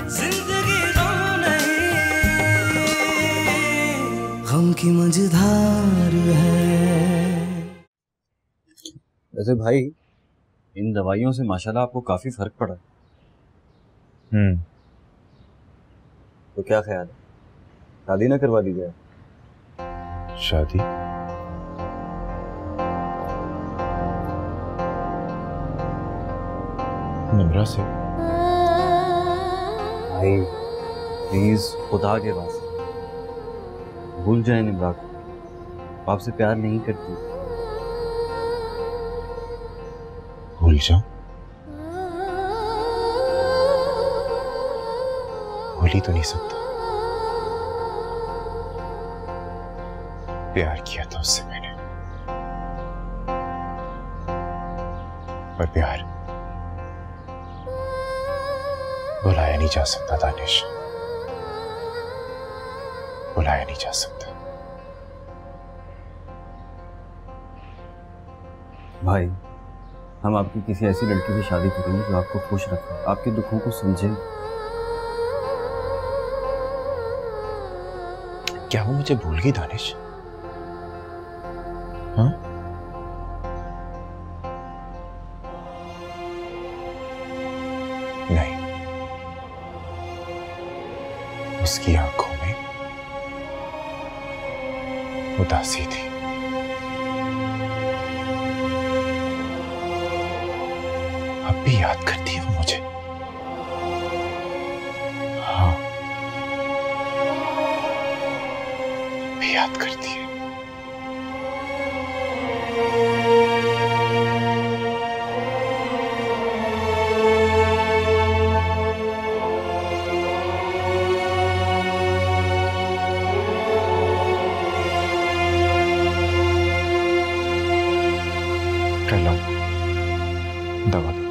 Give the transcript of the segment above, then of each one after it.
जिंदगी गम नहीं, गम की मझधार है। वैसे भाई इन दवाइयों से माशाल्लाह आपको काफी फर्क पड़ा। तो क्या ख्याल है, शादी ना करवा दी जाए? शादी? निम्रा से? भाई प्लीज खुदा के वास्ते भूल जाए निम्रा को, वो आपसे प्यार नहीं करती। भूल जाऊं? भूल ही तो नहीं सकता। प्यार किया था उससे मैंने, पर प्यार भुलाया नहीं जा सकता दानिश, भुलाया नहीं जा सकता। भाई हम आपकी किसी ऐसी लड़की से शादी करेंगे जो आपको खुश रखे, आपके दुखों को समझे। क्या वो मुझे भूल गई दानिश? हाँ? नहीं, उसकी आंखों में उदासी थी। अब भी याद करती है वो मुझे। हाँ, भी याद करती है। कर लो दवा दो।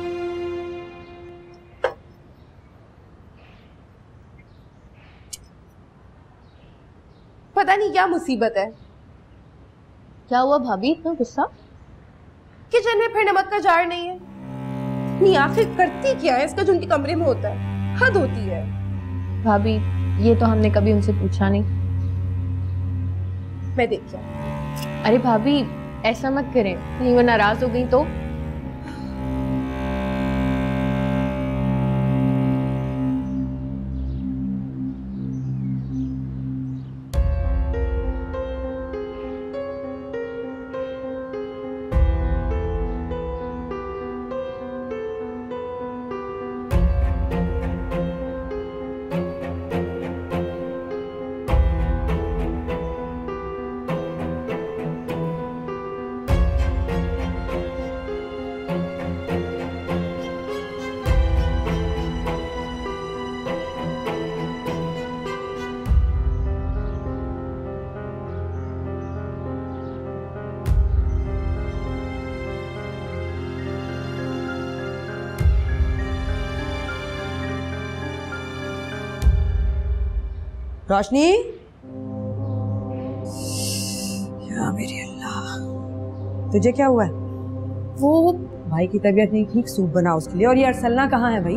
पता नहीं क्या मुसीबत है। क्या हुआ भाभी, इतना गुस्सा? किचन में फिर नमक का जार नहीं है। नहीं आखिर करती क्या है इसका जो उनके कमरे में होता है, हद होती है। भाभी ये तो हमने कभी उनसे पूछा नहीं। मैं देखिए। अरे भाभी ऐसा मत करें, कहीं वो नाराज हो गई तो। रोशनी, या मेरी अल्लाह, तुझे क्या हुआ है? वो भाई की तबीयत नहीं ठीक, सूप बना उसके लिए। और ये अरसलना कहाँ है भाई?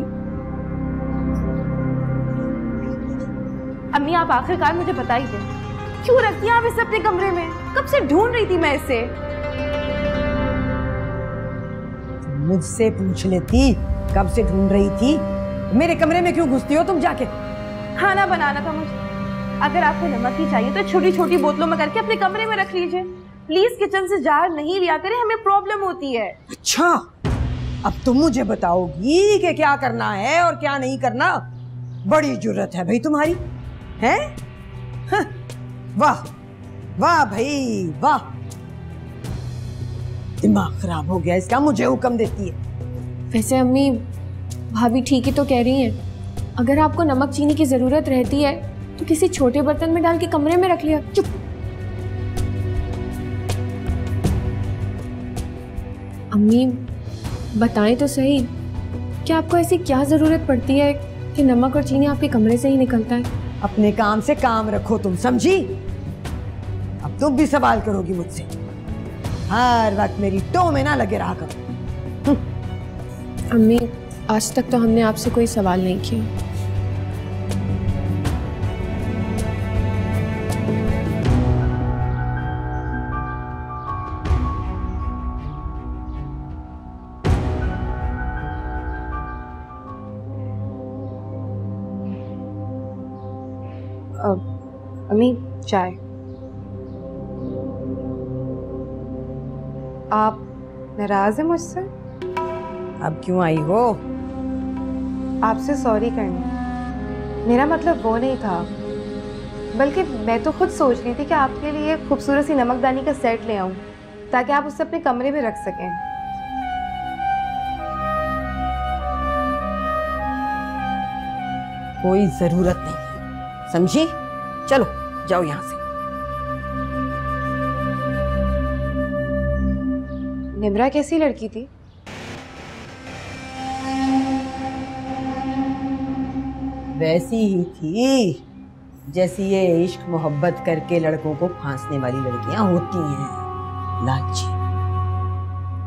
अम्मी आप आखिरकार मुझे बता ही दो, क्यों रखती हैं आप इसे अपने कमरे में? कब से ढूंढ रही थी मैं इसे। मुझसे पूछ लेती कब से ढूंढ रही थी। मेरे कमरे में क्यों घुसती हो तुम जाके? खाना बनाना था मुझे। अगर आपको नमक ही चाहिए तो छोटी छोटी बोतलों में करके अपने कमरे में रख लीजिए। प्लीज किचन से जार नहीं लिया करें, हमें प्रॉब्लम होती है। अच्छा, अब तुम मुझे बताओगी कि क्या करना है और क्या नहीं करना? बड़ी जुर्रत है भाई तुम्हारी, हैं? हाँ, वाह वाह भाई वाह, दिमाग खराब हो गया इसका, मुझे हुक्म देती है। वैसे अम्मी भाभी ठीक ही तो कह रही हैं। अगर आपको नमक चीनी की जरूरत रहती है तो किसी छोटे बर्तन में डाल के कमरे में रख लिया। चुप। अम्मी बताएं तो सही, क्या आपको ऐसी क्या जरूरत पड़ती है कि नमक और चीनी आपके कमरे से ही निकलता है? अपने काम से काम रखो तुम, समझी? अब तुम भी सवाल करोगी मुझसे, हर वक्त मेरी टो में ना लगे रहा करो। अम्मी आज तक तो हमने आपसे कोई सवाल नहीं किया। अम्मी चाय। आप नाराज हैं मुझसे? अब क्यों आई हो? आपसे सॉरी करने। मेरा मतलब वो नहीं था, बल्कि मैं तो खुद सोच रही थी कि आपके लिए खूबसूरत सी नमकदानी का सेट ले आऊं ताकि आप उसे अपने कमरे में रख सकें। कोई जरूरत नहीं है, समझी? चलो जाओ यहाँ से। निम्रा कैसी लड़की थी? वैसी ही थी जैसी ये इश्क मोहब्बत करके लड़कों को फांसने वाली लड़कियां होती हैं, लालची।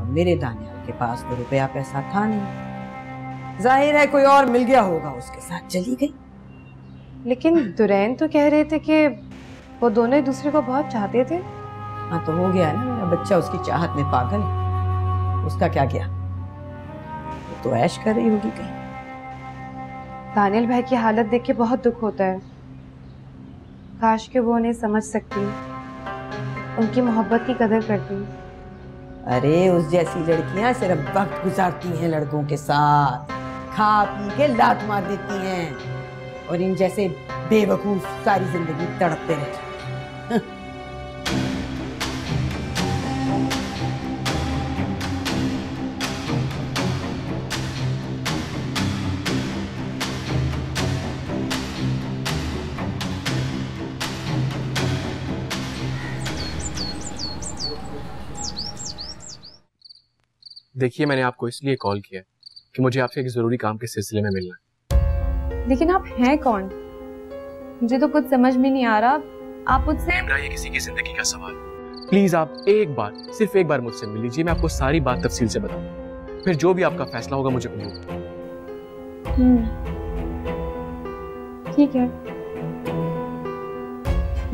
अब मेरे दानियाल के पास तो रुपया पैसा था नहीं, जाहिर है कोई और मिल गया होगा, उसके साथ चली गई। लेकिन दुरैन तो कह रहे थे कि वो दोनों एक दूसरे को बहुत चाहते थे। हाँ तो हो गया ना, मेरा बच्चा उसकी चाहत में पागल है, उसका क्या गया? वो तो ऐश कर रही होगी कहीं। दानियल भाई की हालत देख के बहुत दुख होता है। काश के वो उन्हें समझ सकती, उनकी मोहब्बत की कदर करती। अरे उस जैसी लड़कियां सिर्फ वक्त गुजारती हैं लड़कों के साथ, खा पी के लात मार देती हैं, और इन जैसे बेवकूफ सारी जिंदगी तड़पते रह जाते हैं। देखिए, मैंने आपको इसलिए कॉल किया कि मुझे आपसे एक जरूरी काम के सिलसिले में मिलना है। लेकिन आप हैं कौन? मुझे तो कुछ समझ में नहीं आ रहा। आप मुझसे ये किसी की जिंदगी का सवाल है। प्लीज आप एक बार, सिर्फ एक बार मुझसे मिल लीजिए, मैं आपको सारी बात तफसील से बताऊंगा। फिर जो भी आपका फैसला होगा मुझे कबूल। ठीक है,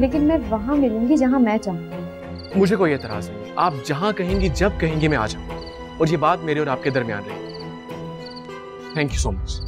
लेकिन मैं वहां मिलूंगी जहां मैं चाहूंगी। मुझे कोई एतराज नहीं, आप जहां कहेंगी जब कहेंगी मैं आ जाऊंगा, और ये बात मेरे और आपके दरमियान रहेगी। Thank you so much.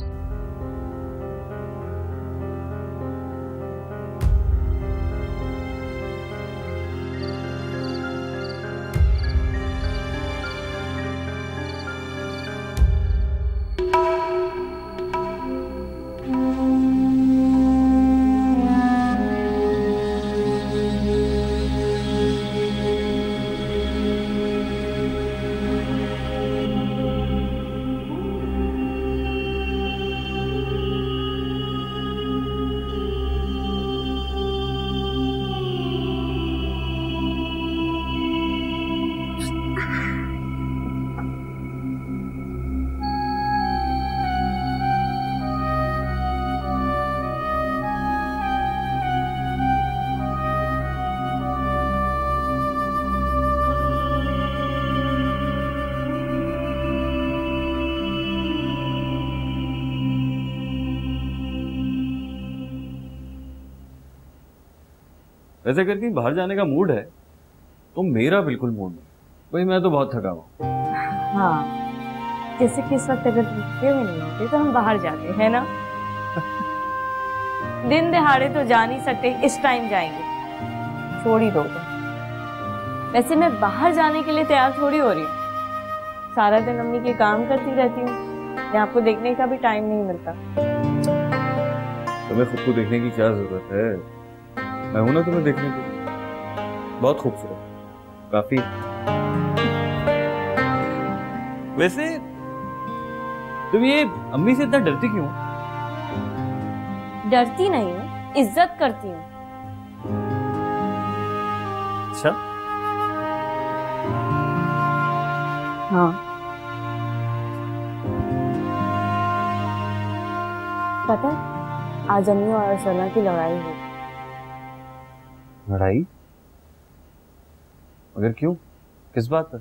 वैसे अगर कहीं बाहर जाने का मूड है तो मेरा बिल्कुल मूड नहीं। भाई मैं तो बहुत थका हुआ। हाँ, जैसे कि इस वक्त अगर भूखे हुए नहीं होते तो हम बाहर जाते हैं ना। दिन दहाड़े तो जा नहीं सकते, इस टाइम जाएंगे, छोड़ ही दो तो। वैसे मैं बाहर जाने के लिए तैयार थोड़ी हो रही हूँ, सारा दिन अम्मी के काम करती रहती हूँ, मैं आपको देखने का भी टाइम नहीं मिलता। तुम्हें खुद को देखने की क्या जरूरत है? मैं हूं ना तुम्हें देखने को। बहुत खूबसूरत, काफी। वैसे तुम ये अम्मी से इतना डरती क्यों? डरती नहीं हूँ, इज्जत करती हूँ। अच्छा, हाँ, पता है आज अम्मी और अर्सना की लड़ाई हुई। लड़ाई? मगर क्यों, किस बात पर?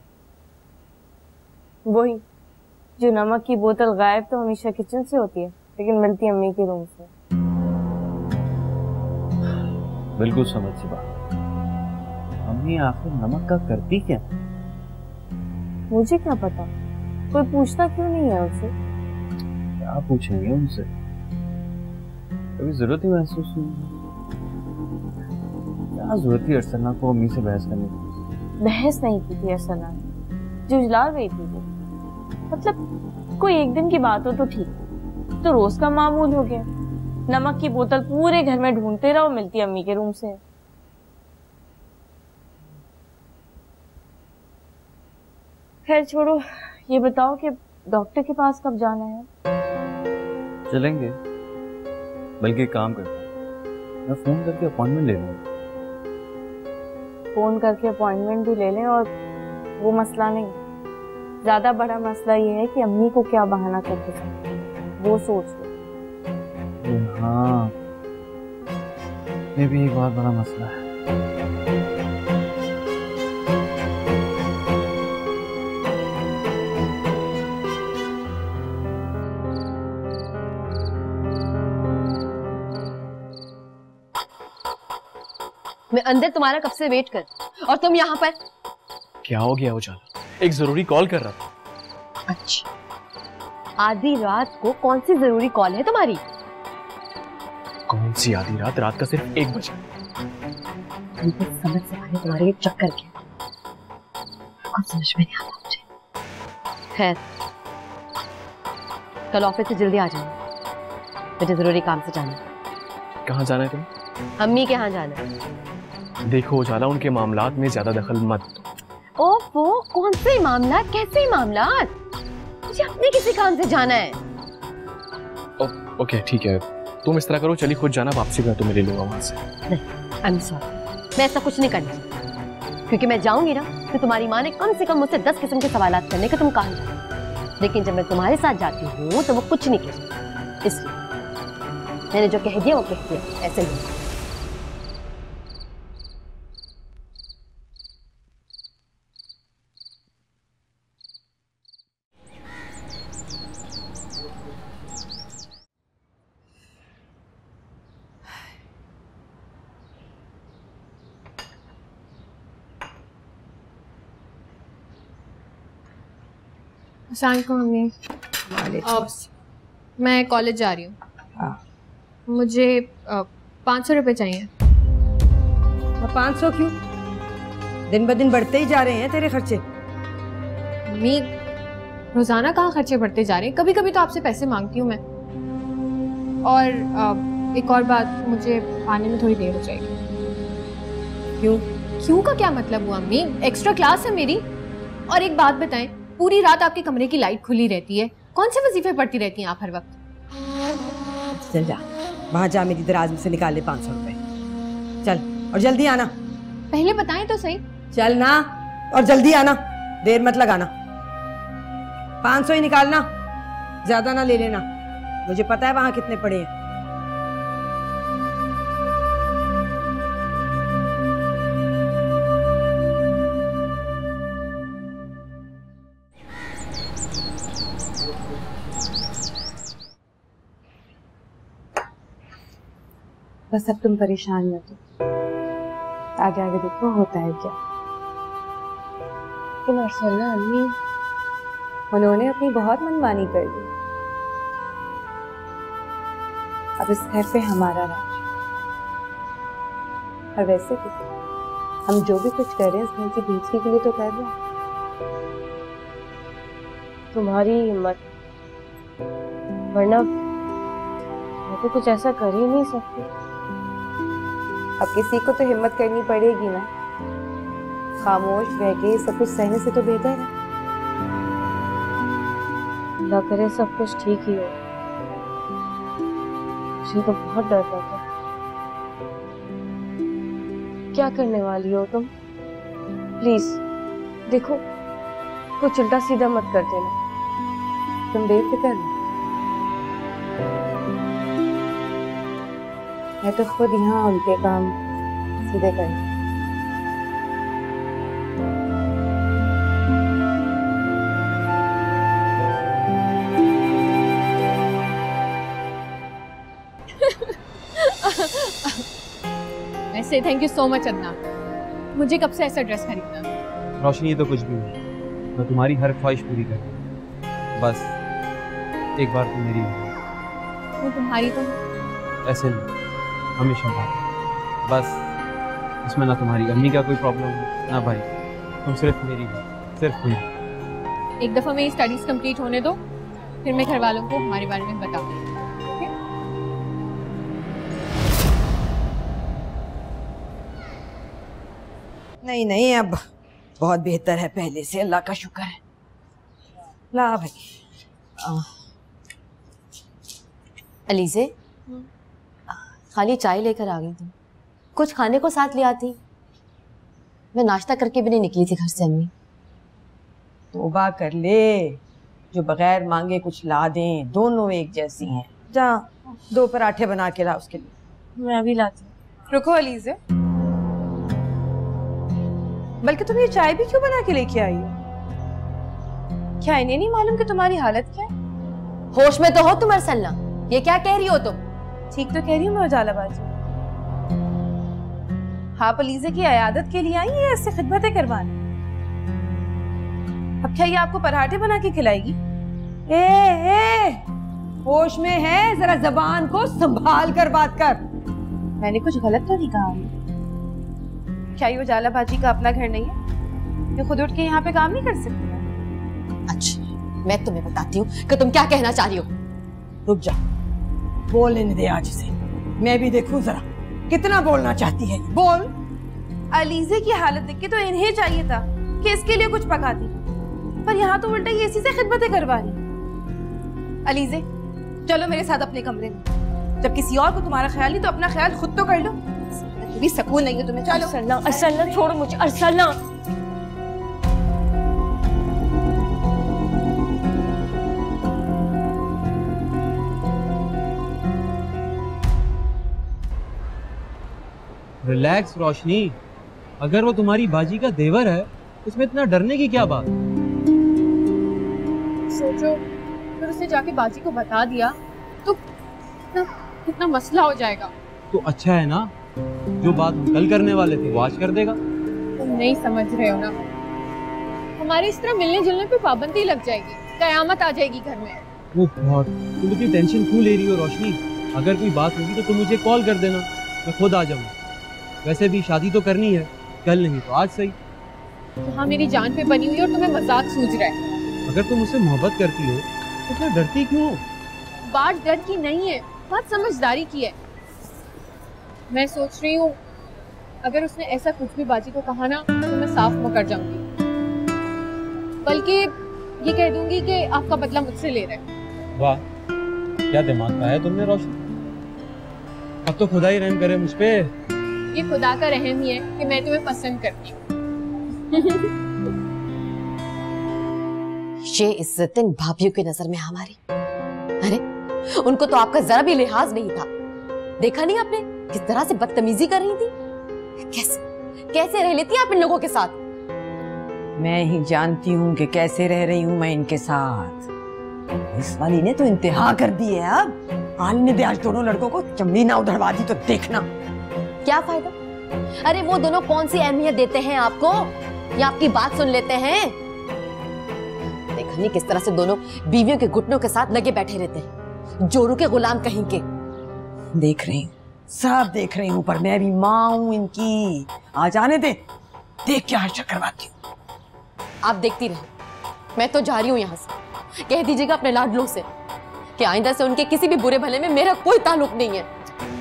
वही जो नमक की बोतल गायब तो हमेशा किचन से होती है, लेकिन मिलती अम्मी के रूम से। बिल्कुल समझ सी बात। अम्मी आखिर नमक का करती क्या? मुझे क्या पता, कोई पूछता क्यों नहीं है उनसे? क्या पूछेंगे उनसे, कभी जरूरत ही महसूस नहीं। क्या जरूरत थी अर्सना को अम्मी से बहस करने की? बहस नहीं की थी अर्सना ने, जुझला गई थी वो। मतलब कोई एक दिन की बात हो तो ठीक, तो रोज का मामूल हो गया। नमक की बोतल पूरे घर में ढूंढते रहो, मिलती अम्मी के रूम से। खैर छोड़ो, ये बताओ कि डॉक्टर के पास कब जाना है? चलेंगे, बल्कि एक काम करते हैं, मैं फोन करके अपॉइंटमेंट ले लूंगा। फोन करके अपॉइंटमेंट भी ले लें, और वो मसला नहीं, ज्यादा बड़ा मसला ये है कि अम्मी को क्या बहाना करके सकते हैं, वो सोच लो। हाँ, ये भी एक बहुत बड़ा मसला है। मैं अंदर तुम्हारा कब से वेट कर, और तुम यहाँ पर? क्या हो गया उजाला? एक जरूरी कॉल कर रहा था। अच्छा, आधी रात को कौन सी जरूरी कॉल है तुम्हारी? कौन सी आधी रात? रात का सिर्फ 1 बजा। तुमको समझ से पहले तुम्हारे ये चक्कर क्या, कुछ समझ में नहीं आता मुझे। खैर, कल ऑफिस से जल्दी आ जाना, मुझे जरूरी काम से जाना है। कहाँ जाना है तुम्हें? अम्मी के यहाँ जाना है। देखो उजाला, उनके मामलात में ज्यादा दखल मत दो। ओफो, कौन से मामला, कैसे मामला? मुझे अपने किसी काम से जाना है। ओके ठीक है, तुम इस तरह करो, चली खुद जाना, वापसी मैं तुम्हें ले लूंगा वहां से। नहीं, आई एम सॉरी, मैं ऐसा कुछ नहीं करना, क्योंकि मैं जाऊंगी ना तो तुम्हारी माँ ने कम से कम मुझसे 10 किस्म के सवालात करने का तुम कहा जाओ। लेकिन जब मैं तुम्हारे साथ जाती हूँ तो वो कुछ नहीं कहती, इसलिए मैंने जो कह दिया वो कह दिया, ऐसे ही। मम्मी, मैं कॉलेज जा रही हूँ। मुझे 500 रुपये चाहिए। 500 क्यों? दिन ब दिन बढ़ते ही जा रहे हैं तेरे खर्चे। मम्मी, रोजाना कहाँ खर्चे बढ़ते जा रहे हैं, कभी कभी तो आपसे पैसे मांगती हूँ मैं। और एक और बात, मुझे आने में थोड़ी देर हो जाएगी। क्यों? क्यों का क्या मतलब हुआ अम्मी? एक्स्ट्रा क्लास है मेरी। और एक बात बताएं, पूरी रात आपके कमरे की लाइट खुली रहती है, कौन से वजीफे पढ़ती रहती हैं आप हर वक्त? चल जा, वहां जा, मेरी दराज में से निकाल ले 500 रुपए। चल, और जल्दी आना। पहले बताएं तो सही। चल ना, और जल्दी आना, देर मत लगाना। 500 ही निकालना, ज्यादा ना ले लेना, मुझे पता है वहां कितने पड़े हैं। बस अब तुम परेशान मत हो, आगे आगे देखो होता है क्या। लेकिन अर्सना अम्मी, उन्होंने अपनी बहुत मनमानी कर दी। अब इस घर पे हमारा राज। और वैसे भी हम जो भी कुछ कर रहे हैं इस घर की बेइज्जती के लिए तो कर रहे हैं। तुम्हारी हिम्मत, वरना मैं तो कुछ ऐसा कर ही नहीं सकती। अब किसी को तो हिम्मत करनी पड़ेगी ना, खामोश रह के सब कुछ सहने से तो बेहतर है। अल्लाह करे सब कुछ ठीक ही हो, मुझे तो बहुत डर लगता है। क्या करने वाली हो तुम? प्लीज देखो, कुछ उल्टा सीधा मत कर देना। तुम बेफिक्र हो, मैं तो खुद यहाँ उनके काम सीधे कर। ऐसे thank you so much Adnan, मुझे कब से ऐसा ड्रेस खरीदना। रोशनी, ये तो कुछ भी नहीं, मैं तुम्हारी हर ख्वाहिश पूरी कर, बस एक बार तुम मेरी वो तुम्हारी तो ऐसे नहीं, हमेशा बात। बस इसमें ना तुम्हारी अम्मी का कोई प्रॉब्लम है ना भाई, तुम सिर्फ मेरी हो, सिर्फ मेरी। एक दफा मेरी स्टडीज कंप्लीट होने दो, फिर मैं घर वालों को हमारे बारे में बताऊंगी। नहीं नहीं, अब बहुत बेहतर है पहले से, अल्लाह का शुक्र है। ला भाई। अलीज़े, खाली चाय लेकर आ गई तुम, कुछ खाने को साथ ले आती। मैं नाश्ता करके भी नहीं निकली थी घर से अम्मी। तौबा कर ले, जो बगैर मांगे कुछ ला दें, दोनों एक जैसी हैं। जा 2 पराठे बना के ला उसके लिए। मैं अभी लाती हूँ। रुको अलीज़े, बल्कि तुम ये चाय भी क्यों बना के लेके आई हो? क्या इन्हें नहीं मालूम कि तुम्हारी हालत क्या है? होश में तो हो तुम अरसलना, ये क्या कह रही हो तुम? ठीक तो कह रही हूँ मैं उजाला बाजी। आप अलीज़े की अयादत के लिए आई है, ऐसे खिदमतें करवाने? अब क्या ये आपको पराठे बना के खिलाएगी? ए, होश में है, जरा जबान को संभाल कर बात कर। मैंने कुछ गलत तो नहीं कहा? क्या ये उजाला बाजी का अपना घर नहीं है? ये खुद उठ के यहाँ पे काम नहीं कर सकती? अच्छा, मैं तुम्हें बताती हूँ कि तुम क्या कहना चाह रही हो। रुक जा, बोलने दे आज से, मैं भी देखूं जरा कितना बोलना चाहती है। बोल। अलीज़े की हालत देख के तो इन्हें चाहिए था कि इसके लिए कुछ पकाती, पर यहाँ तो उल्टा ये इसी से खिदमतें करवा रही। अलीज़े, चलो मेरे साथ अपने कमरे में। जब किसी और को तुम्हारा ख्याल नहीं तो अपना ख्याल खुद तो कर लो। भी सुकून नहीं है तुम्हें। चलो। अरसलना छोड़ो मुझे, अरसलना। रिलैक्स रोशनी, अगर वो तुम्हारी बाजी का देवर है उसमें इतना डरने की क्या बात? सोचो, फिर उसे जाके बाजी को बता दिया तो कितना मसला हो जाएगा। तो अच्छा है ना, जो बात हम कल करने वाले थे वो आज कर देगा। तुम नहीं समझ रहे हो ना, हमारे इस तरह मिलने जुलने पे पाबंदी लग जाएगी, कयामत आ जाएगी घर में। ओह गॉड, तुम इतनी टेंशन क्यों ले रही हो रोशनी? अगर कोई बात होगी तो तुम मुझे कॉल कर देना, मैं खुद आ जाऊंगा। वैसे भी शादी तो करनी है, कल नहीं तो आज सही। हाँ, मेरी जान पे बनी हुई और तुम्हें मजाक सूझ रहा है। अगर तुम मुझसे मोहब्बत करती हो तो इतना डरती क्यों हो? बात डर की नहीं है, बात समझदारी की है। मैं सोच रही हूँ अगर उसने ऐसा कुछ भी बाजी को कहा ना तो मैं साफ मुकर जाऊंगी, बल्कि ये कह दूंगी कि आपका बदला मुझसे ले रहे हैं। वाह, क्या दिमाग का है तुमने रोशनी। अब तो खुदा ही रहम करे मुझ पे। ये खुदा का रहम ही है कि मैं तुम्हें पसंद करती हूँ। ये इज्जत इन भाभीयों की नजर में हमारी, अरे उनको तो आपका जरा भी लिहाज नहीं था। देखा नहीं आपने किस तरह से बदतमीजी कर रही थी? कैसे रह लेती आप इन लोगों के साथ? मैं ही जानती हूँ कि कैसे रह रही हूँ मैं इनके साथ। इस वाली ने तो इंतहा कर दी है। अब आल ने आज दोनों लड़कों को चमड़ी ना उधड़वा दी तो देखना क्या फायदा। अरे वो दोनों कौन सी अहमियत देते हैं आपको, या आपकी बात सुन लेते हैं? देखा नहीं किस तरह से दोनों बीवियों के घुटनों के साथ लगे बैठे रहते हैं, जोरू के गुलाम कहीं के। देख रही हूँ, सब देख रही हूँ, पर मैं भी माँ हूँ इनकी। आ जाने दे, देख क्या हर्षा करवाती हूँ। आप देखती रहो, मैं तो जा रही हूँ यहाँ से। कह दीजिएगा अपने लाडलों से कि आइंदा से उनके किसी भी बुरे भले में मेरा कोई ताल्लुक नहीं है।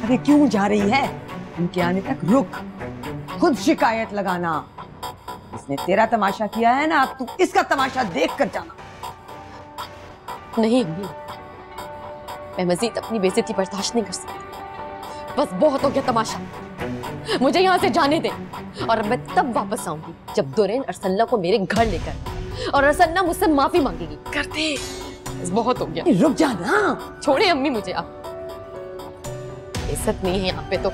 अरे क्यों जा रही है? उनके आने तक रुक, खुद शिकायत लगाना। इसने तेरा तमाशा किया है ना, अब तू इसका तमाशा देख कर जाना। नहीं अम्मी, मैं मजीद अपनी बेइज्जती बर्दाश्त नहीं कर सकती। बस बहुत हो गया तमाशा, मुझे यहाँ से जाने दे। और मैं तब वापस आऊंगी जब दुरेन अरसलना को मेरे घर लेकर, और अरसलना मुझसे माफी मांगेगी। करते बस बहुत हो गया। रुक जाना, छोड़े अम्मी मुझे, आप इज्जत नहीं है यहाँ पे तो।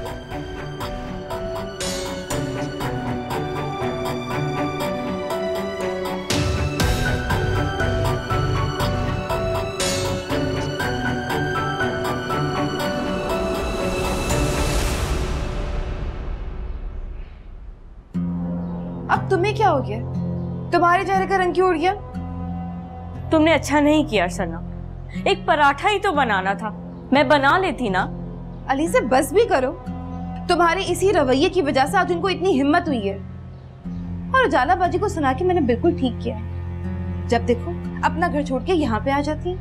अब तुम्हें क्या हो गया? तुम्हारे चेहरे का रंग क्यों उड़ गया? तुमने अच्छा नहीं किया अरसलना, एक पराठा ही तो बनाना था, मैं बना लेती ना। अलीज़े बस भी करो, तुम्हारे इसी रवैये की वजह से आज उनको इतनी हिम्मत हुई है। और उजाला बाजी को सुना के मैंने बिल्कुल ठीक किया। जब देखो अपना घर छोड़ के यहाँ पे आ जाती है।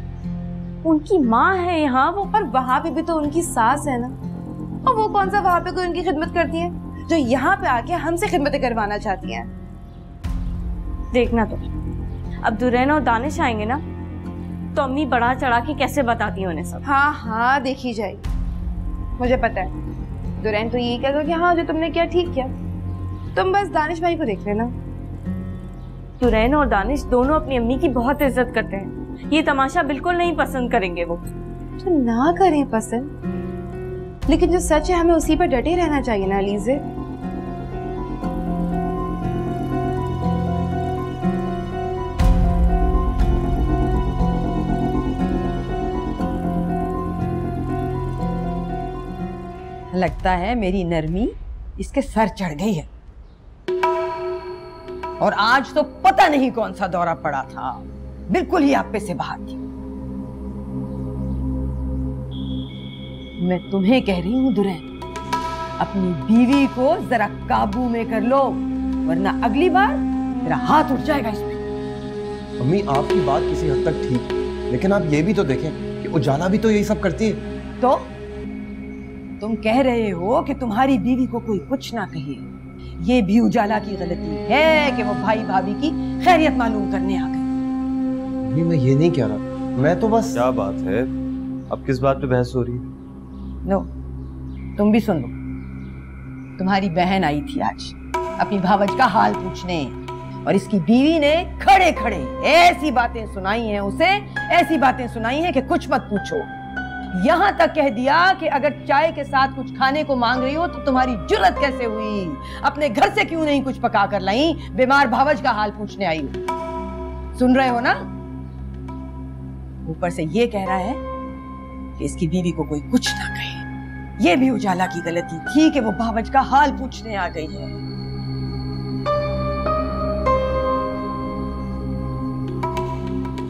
उनकी माँ है यहाँ वो, पर वहाँ पे भी तो उनकी सास है ना। और वो कौन सा वहाँ पे कोई उनकी खिदमत करती है जो यहाँ पे आके हमसे खिदमतें करवाना चाहती हैं। देखना तो अब दुरैन और दानिश आएंगे ना तो अम्मी बढ़ा चढ़ा के कैसे बताती है उन्हें सब। हाँ हाँ देखी जाएगी, मुझे पता है। दुरैन तो यही कहेगा कि हाँ जो तुमने किया ठीक किया। तुम बस दानिश भाई को देख लेना। दुरैन और दानिश दोनों अपनी अम्मी की बहुत इज्जत करते हैं। ये तमाशा बिल्कुल नहीं पसंद करेंगे वो। तो ना करें पसंद, लेकिन जो सच है हमें उसी पर डटे रहना चाहिए ना अलीज़े। लगता है मेरी नरमी इसके सर चढ़ गई है। और आज तो पता नहीं कौन सा दौरा पड़ा था, बिल्कुल ही आप पे से बाहर थी। मैं तुम्हें कह रही हूं दुरैन, अपनी बीवी को जरा काबू में कर लो, वरना अगली बार तेरा हाथ उठ जाएगा इसमें। अम्मी आपकी बात किसी हद तक ठीक है, लेकिन आप ये भी तो देखें कि उजाला भी तो यही सब करती है। तो तुम कह रहे हो कि तुम्हारी बीवी को कोई कुछ ना कहे, ये भी उजाला की गलती है कि वो भाई भाभी की खैरियत मालूम करने आ गए। मैं ये नहीं कह रहा, मैं तो बस। क्या बात है, अब किस बात पे बहस हो रही है? नो, तुम भी सुन लो। तुम्हारी बहन आई थी आज अपनी भावज का हाल पूछने, और इसकी बीवी ने खड़े खड़े ऐसी बातें सुनाई हैं उसे, ऐसी बातें सुनाई हैं कि कुछ मत पूछो। यहाँ तक कह दिया कि अगर चाय के साथ कुछ खाने को मांग रही हो तो तुम्हारी जुर्रत कैसे हुई, अपने घर से क्यों नहीं कुछ पका कर लाई, बीमार भावज का हाल पूछने आई हो। सुन रहे हो ना? ऊपर से ये कह रहा है कि इसकी बीवी को कोई कुछ ना कहे। ये भी उजाला की गलती थी कि वो भावज का हाल पूछने आ गई है।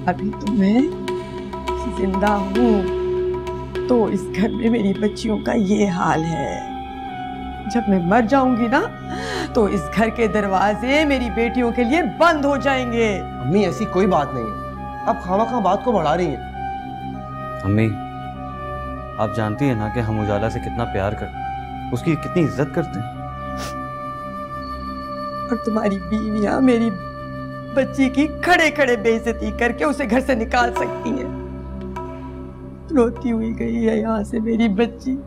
अभी तो मैं जिंदा हूं तो इस घर में मेरी बच्चियों का ये हाल है। जब मैं मर जाऊंगी ना तो इस घर के दरवाजे मेरी बेटियों के लिए बंद हो जाएंगे। अम्मी ऐसी कोई बात नहीं है, आप खामा बात को बढ़ा रही हैं। अम्मी आप जानती हैं ना कि हम उजाला से कितना प्यार करते हैं, उसकी कितनी इज्जत करते हैं। और तुम्हारी बीवियां मेरी बच्ची की खड़े खड़े बेइज्जती करके उसे घर से निकाल सकती हैं। रोती हुई गई है यहाँ से मेरी बच्ची,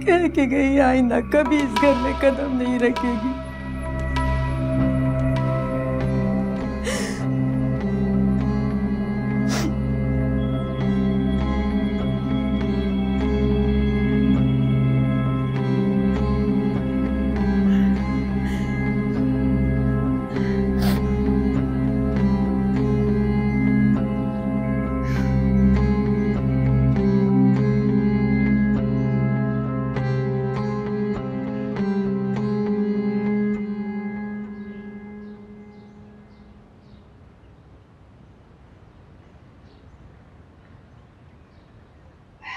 कह के गई आइंदा कभी इस घर में कदम नहीं रखेगी।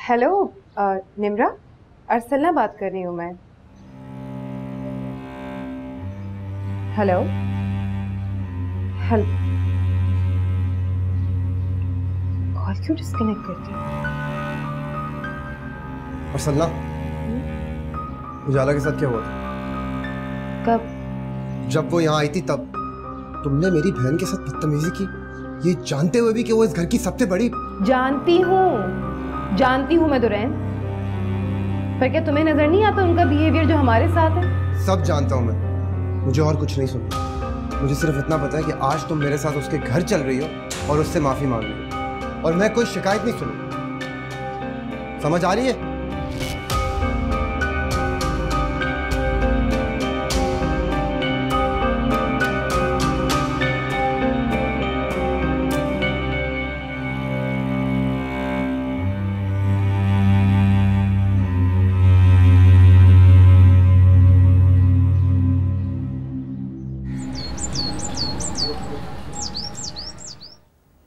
हेलो निम्रा, अरसलना बात कर रही हूँ मैं। हेलो हेलो, कॉल क्यों डिस्कनेक्ट करती हूँ? अरसलना, उजाला के साथ क्या हुआ? कब? जब वो यहाँ आई थी तब तुमने मेरी बहन के साथ बदतमीजी की, ये जानते हुए भी कि वो इस घर की सबसे बड़ी। जानती हूँ मैं दुरैन, पर क्या तुम्हें नजर नहीं आता उनका बिहेवियर जो हमारे साथ है? सब जानता हूँ मैं, मुझे और कुछ नहीं सुनना। मुझे सिर्फ इतना पता है कि आज तुम मेरे साथ उसके घर चल रही हो और उससे माफी मांग रही हो, और मैं कोई शिकायत नहीं सुनूंगा। समझ आ रही है?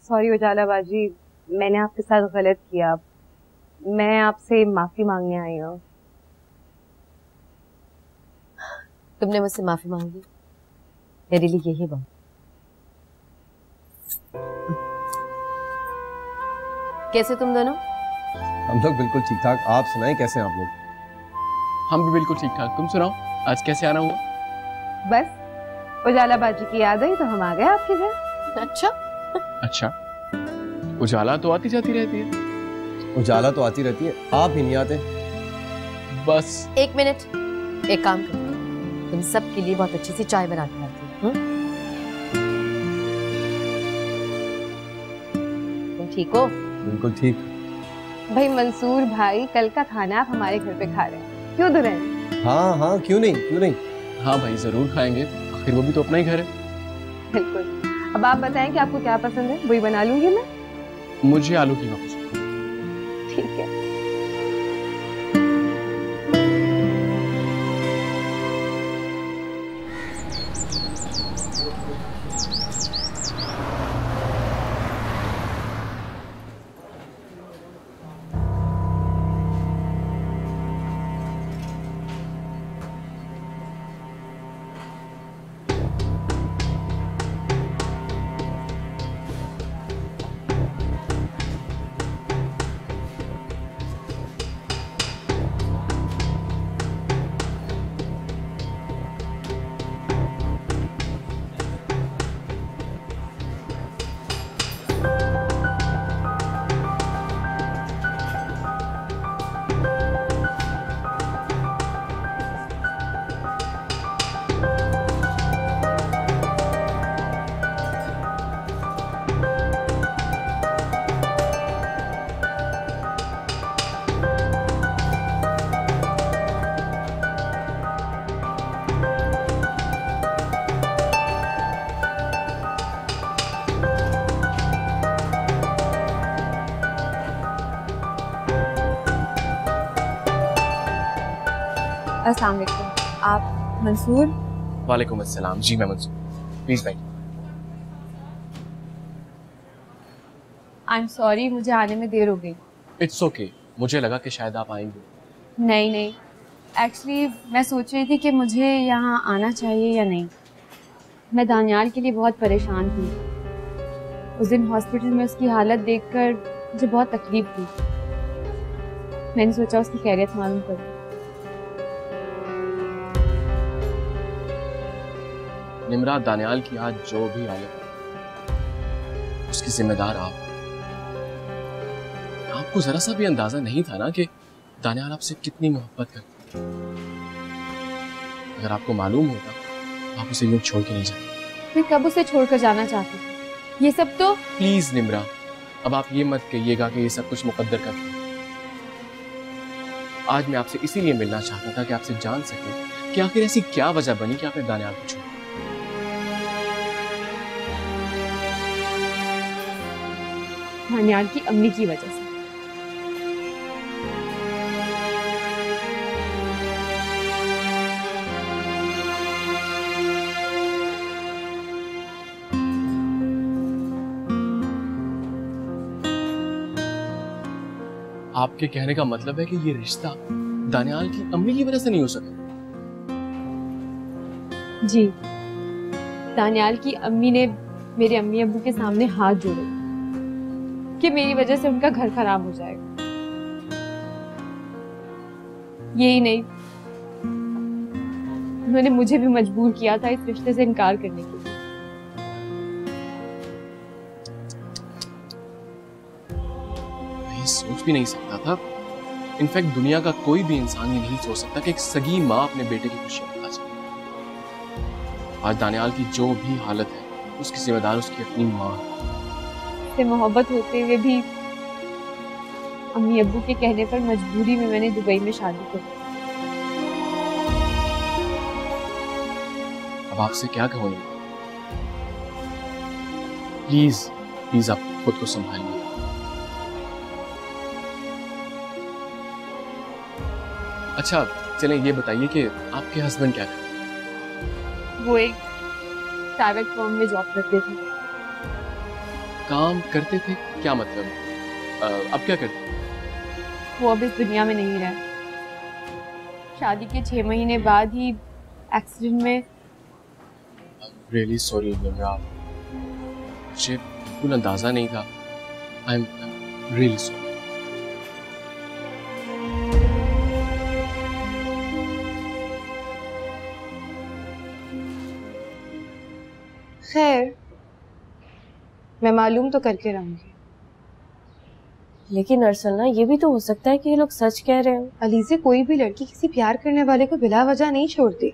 सॉरी उजाला बाजी, मैंने आपके साथ गलत किया। मैं आपसे माफी मांगने आई हूँ। तुमने मुझसे माफी मांगी, मेरे लिए यही बहुत। कैसे तुम दोनों? हम लोग बिल्कुल ठीक ठाक। आप सुनाएं, कैसे हैं आप लोग? हम भी बिल्कुल ठीक ठाक। तुम सुनाओ, आज कैसे आना हुआ? बस उजाला बाजी की याद आई तो हम आ गए आपके घर। अच्छा, उजाला तो आती जाती रहती है। उजाला तो आती रहती है, आप ही नहीं आते। बस एक मिनट, एक काम करती हूँ, तुम सबके लिए बहुत अच्छी सी चाय बना के लाती हूँ। तुम ठीक हो? बिल्कुल ठीक। भाई मंसूर भाई, कल का खाना आप हमारे घर पे खा रहे हैं, क्यों दुरे? हाँ हाँ, क्यों नहीं, क्यों नहीं। हाँ भाई, जरूर खाएंगे, आखिर वो भी तो अपना ही घर है। बिल्कुल। अब आप बताएं कि आपको क्या पसंद है, वही बना लूंगी मैं। मुझे आलू कीमा पसंद। ठीक है। अस्सलाम वालेकुम, आप मंसूर? वालेकुम अस्सलाम, जी मैं मंसूर। प्लीज बैठ। आई एम सॉरी, मुझे आने में देर हो गई। इट्स ओके, मुझे लगा कि शायद आप आएंगे। नहीं नहीं, एक्चुअली मैं सोच रही थी कि मुझे यहाँ आना चाहिए या नहीं। मैं दानियाल के लिए बहुत परेशान थी। उस दिन हॉस्पिटल में उसकी हालत देखकर मुझे बहुत तकलीफ हुई। मैंने सोचा उसकी खैरियत मालूम करूँ। निम्रा, दानियाल की आज जो भी हालत है उसकी जिम्मेदार आप। आपको जरा सा भी अंदाजा नहीं था ना कि दानियाल आपसे कितनी मोहब्बत करती है। अगर आपको मालूम होता आप उसे यूं छोड़ के नहीं जाते। मैं कब उसे छोड़कर जाना चाहती थी। ये सब तो प्लीज निम्रा, अब आप ये मत कहिएगा कि ये सब कुछ मुकद्दर का खेल। आज मैं आपसे इसीलिए मिलना चाहता था कि आपसे जान सके कि आखिर ऐसी क्या वजह बनी कि आपने दानियाल को छोड़ा। दानियाल की अम्मी की वजह से। आपके कहने का मतलब है कि ये रिश्ता दानियाल की अम्मी की वजह से नहीं हो सका? जी, दानियाल की अम्मी ने मेरे अम्मी अब्बू के सामने हाथ जोड़े कि मेरी वजह से उनका घर खराब हो जाएगा। यही नहीं, उन्होंने मुझे भी मजबूर किया था इस रिश्ते से इनकार करने के लिए। मैं सोच भी नहीं सकता था। इनफैक्ट दुनिया का कोई भी इंसान ये नहीं सोच सकता कि एक सगी माँ अपने बेटे की खुशी में खा जाए। आज दानियाल की जो भी हालत है उसकी जिम्मेदार उसकी अपनी माँ है। से मोहब्बत होते हुए भी अम्मी अब्बू के कहने पर मजबूरी में मैंने दुबई में शादी कर ली। अब आपसे क्या कहूँ, प्लीज प्लीज आप खुद को संभालिए। अच्छा चलें, ये बताइए कि आपके हस्बैंड क्या करते हैं? वो एक प्राइवेट फर्म में जॉब करते थे। काम करते थे क्या मतलब? अब क्या करते हैं? वो अब इस दुनिया में नहीं रहे। शादी के 6 महीने बाद ही एक्सीडेंट में। रियली सॉरी निम्रा, मुझे बिल्कुल अंदाजा नहीं था। I am really sorry. खैर, मैं मालूम तो करके रहूंगी। लेकिन अर्सना, ये भी तो हो सकता है कि ये लोग सच कह रहे हो। अलीज़े, कोई भी लड़की किसी प्यार करने वाले को बिला वजह नहीं छोड़ती।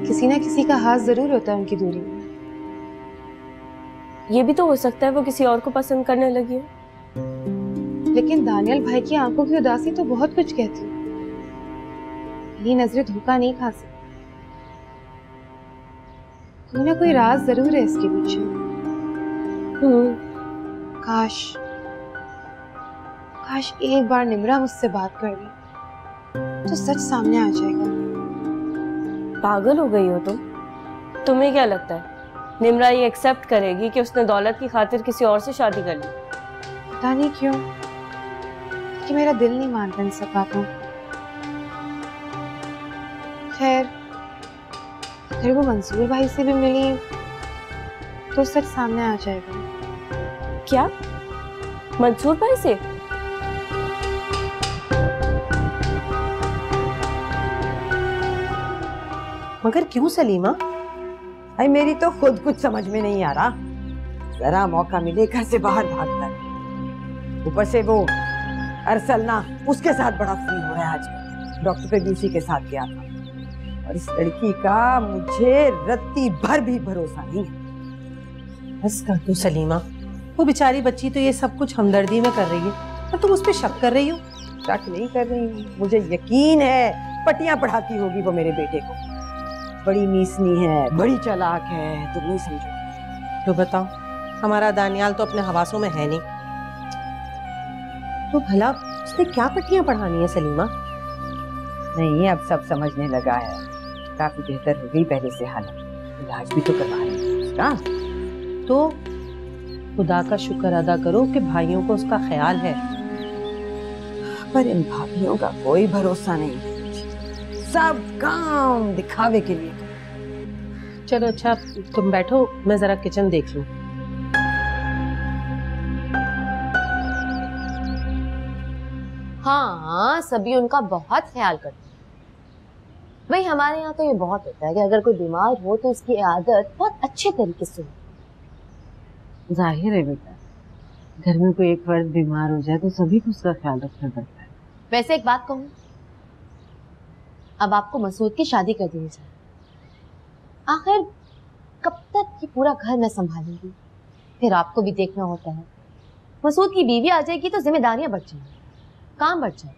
किसी ना किसी का हाथ जरूर होता है उनकी दूरी में। ये भी तो हो सकता है वो किसी और को पसंद करने लगी हो। लेकिन दानियल भाई की आंखों की उदासी तो बहुत कुछ कहती है। ये नजरें धोखा नहीं खा सकती। कोई ना कोई राज जरूर है इसके पीछे। काश एक बार निम्रा मुझसे बात कर ले तो सच सामने आ जाएगा। पागल हो गई हो तुम? तुम्हें क्या लगता है निम्रा ये एक्सेप्ट करेगी कि उसने दौलत की खातिर किसी और से शादी कर ली? पता नहीं क्यों कि मेरा दिल नहीं मानता इन सब बातों। खैर, अगर वो मंसूर भाई से भी मिली तो सच सामने आ जाएगा। क्या? मंसूर भाई से? मगर क्यों सलीमा? भाई मेरी तो खुद कुछ समझ में नहीं आ रहा। जरा मौका मिले घर से बाहर भागता है। ऊपर से वो अरसल ना उसके साथ बड़ा फ्री हो रहा है आजकल। डॉक्टर पे भी उसी के साथ गया था। और इस लड़की का मुझे रत्ती भर भी भरोसा नहीं है। बस कर दो सलीमा, वो बेचारी बच्ची तो ये सब कुछ हमदर्दी में कर रही है और तुम उस पर शक कर रही हो। शक नहीं कर रही हूँ, मुझे यकीन है पट्टियां पढ़ाती होगी वो मेरे बेटे को। बड़ी मीसनी है, बड़ी चालाक है, तुम नहीं समझो। तो बताओ, हमारा दानियाल तो अपने हवासों में है नहीं। तो भला उसने क्या पट्टियां पढ़ानी है सलीमा? नहीं, अब सब समझने लगा है। काफी बेहतर हो गई पहले से हालत। इलाज भी तो करवा रहे हैं उसका। तो खुदा का शुक्र अदा करो कि भाइयों को उसका ख्याल है। पर इन भाभियों का कोई भरोसा नहीं, सब काम दिखावे के लिए। चलो अच्छा, तुम बैठो, मैं जरा किचन देख लूं। हाँ, सभी उनका बहुत ख्याल करते हैं। भाई हमारे यहाँ तो ये बहुत होता है कि अगर कोई बीमार हो तो उसकी आदत बहुत अच्छे तरीके से हो। जाहिर है बेटा, घर में कोई एक फर्द बीमार हो जाए तो सभी को उसका ख्याल रखना पड़ता है। वैसे एक बात कहूँ, अब आपको मसूद की शादी कर देनी चाहिए। आखिर कब तक ये पूरा घर मैं संभालूंगी? फिर आपको भी देखना होता है। मसूद की बीवी आ जाएगी तो जिम्मेदारियां बढ़ जाएंगी, काम बढ़ जाए।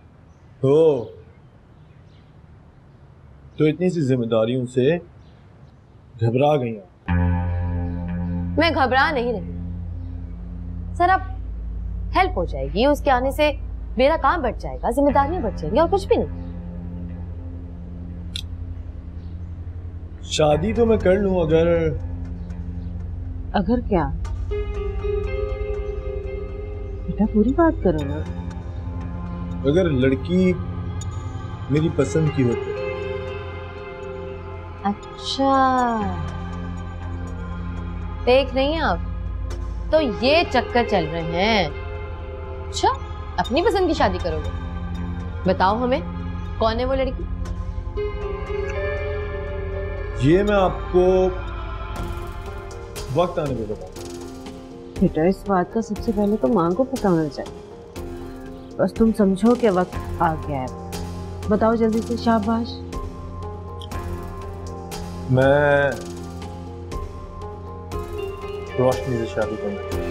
तो इतनी सी जिम्मेदारियों से घबरा गई हो? मैं घबरा नहीं रही सर, अब हेल्प हो जाएगी उसके आने से, मेरा काम बढ़ जाएगा, जिम्मेदारियां बढ़ जाएंगी और कुछ भी नहीं। शादी तो मैं कर लूं अगर क्या? बेटा पूरी बात करो ना। अगर लड़की मेरी पसंद की होती। अच्छा, देख रही हैं आप, तो ये चक्कर चल रहे हैं। अच्छा, अपनी पसंद की शादी करोगे? बताओ हमें, कौन है वो लड़की? ये मैं आपको वक्त आने पे बताऊं। बेटा इस बात का सबसे पहले तो माँ को पता होना चाहिए। बस तुम समझो कि वक्त आ गया है। बताओ जल्दी से, शाबाश। मैं रोशनी से शादी करूंगा।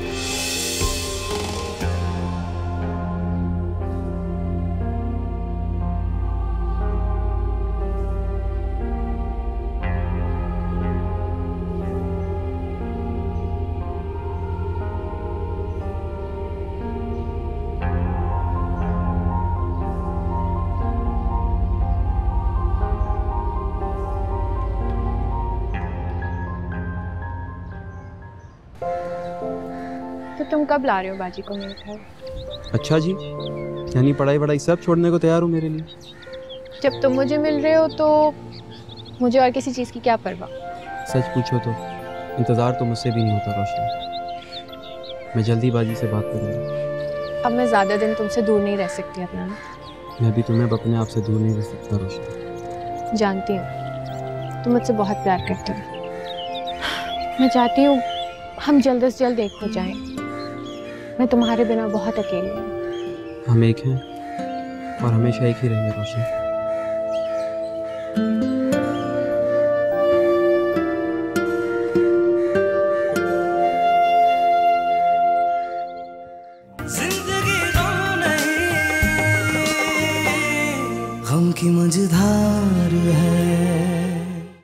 तो तुम कब ला रहे हो बाजी को मेरे घर? अच्छा जी, यानी पढ़ाई वढ़ाई सब छोड़ने को तैयार हो मेरे लिए? जब तुम मुझे मिल रहे हो तो मुझे और किसी चीज़ की क्या परवाह। सच पूछो तो इंतज़ार तो मुझसे भी नहीं होता रोशनी। मैं जल्दीबाजी से बात करूँगा। अब मैं ज़्यादा दिन तुमसे दूर नहीं रह सकती अपना। मैं भी तुम्हें अपने आप से दूर नहीं रह सकता रोशनी। जानती हूँ तुम मुझसे बहुत प्यार करते हो। मैं चाहती हूँ हम जल्द से जल्द एक हो जाएं। मैं तुम्हारे बिना बहुत अकेली हूँ। हम एक हैं और हमेशा एक ही रहेंगे रोशनी। गम की मझधार है।